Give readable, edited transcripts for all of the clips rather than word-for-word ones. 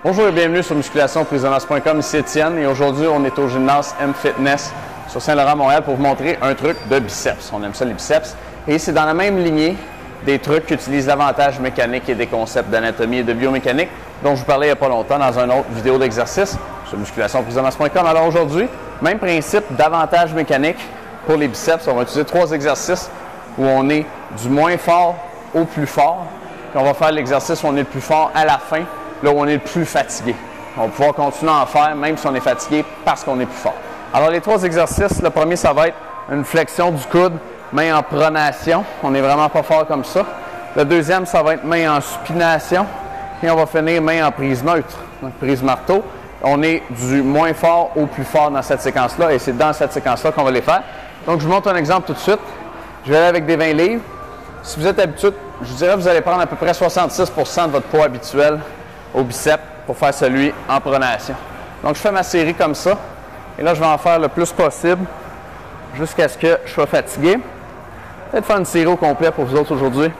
Bonjour et bienvenue sur musculationprisonnas.com, ici Étienne et aujourd'hui on est au gymnase M-Fitness sur Saint-Laurent-Montréal pour vous montrer un truc de biceps. On aime ça les biceps et c'est dans la même lignée des trucs qui utilisent davantage mécanique et des concepts d'anatomie et de biomécanique dont je vous parlais il n'y a pas longtemps dans une autre vidéo d'exercice sur musculationprisonnas.com. Alors aujourd'hui, même principe d'avantage mécanique pour les biceps. On va utiliser 3 exercices où on est du moins fort au plus fort. Puis on va faire l'exercice où on est le plus fort à la fin, là où on est le plus fatigué. On va pouvoir continuer à en faire même si on est fatigué parce qu'on est plus fort. Alors les 3 exercices, le premier ça va être une flexion du coude, main en pronation. On n'est vraiment pas fort comme ça. Le deuxième ça va être main en supination. Et on va finir main en prise neutre, donc prise marteau. On est du moins fort au plus fort dans cette séquence-là et c'est dans cette séquence-là qu'on va les faire. Donc je vous montre un exemple tout de suite. Je vais aller avec des 20 livres. Si vous êtes habitué, je vous dirais que vous allez prendre à peu près 66 % de votre poids habituel au biceps pour faire celui en pronation. Donc, je fais ma série comme ça. Et là, je vais en faire le plus possible jusqu'à ce que je sois fatigué. Peut-être faire une série au complet pour vous autres aujourd'hui.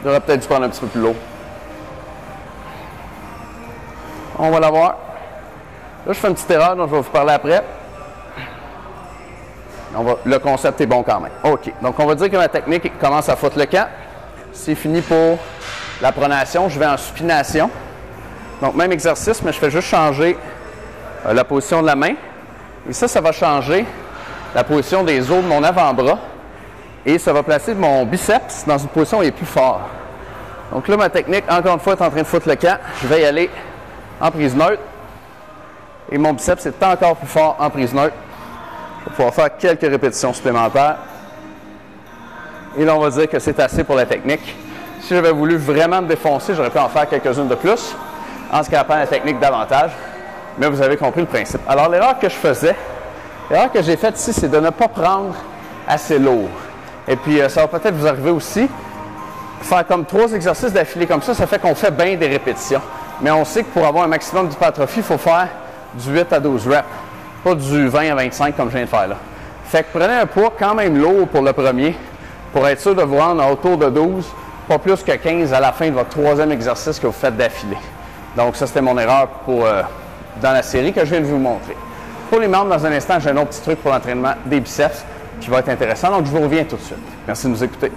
J'aurais peut-être dû prendre un petit peu plus lourd. On va l'avoir. Là, je fais une petite erreur dont je vais vous parler après. Le concept est bon quand même. OK. Donc, on va dire que ma technique commence à foutre le camp. C'est fini pour la pronation. Je vais en supination. Donc, même exercice, mais je fais juste changer la position de la main. Et ça va changer la position des os de mon avant-bras. Et ça va placer mon biceps dans une position où il est plus fort. Donc là, ma technique, encore une fois, est en train de foutre le camp. Je vais y aller en prise neutre. Et mon biceps est encore plus fort en prise neutre. Je vais pouvoir faire quelques répétitions supplémentaires. Et là, on va dire que c'est assez pour la technique. Si j'avais voulu vraiment me défoncer, j'aurais pu en faire quelques-unes de plus, en scrapant la technique davantage. Mais vous avez compris le principe. Alors, l'erreur que je faisais, l'erreur que j'ai faite ici, c'est de ne pas prendre assez lourd. Et puis, ça va peut-être vous arriver aussi. Faire comme 3 exercices d'affilée comme ça fait qu'on fait bien des répétitions. Mais on sait que pour avoir un maximum d'hypertrophie, il faut faire du 8 à 12 reps, pas du 20 à 25 comme je viens de faire là. Fait que prenez un poids quand même lourd pour le premier, pour être sûr de vous rendre autour de 12, pas plus que 15 à la fin de votre 3e exercice que vous faites d'affilée. Donc ça, c'était mon erreur dans la série que je viens de vous montrer. Pour les membres, dans un instant, j'ai un autre petit truc pour l'entraînement des biceps qui va être intéressant, donc je vous reviens tout de suite. Merci de nous écouter.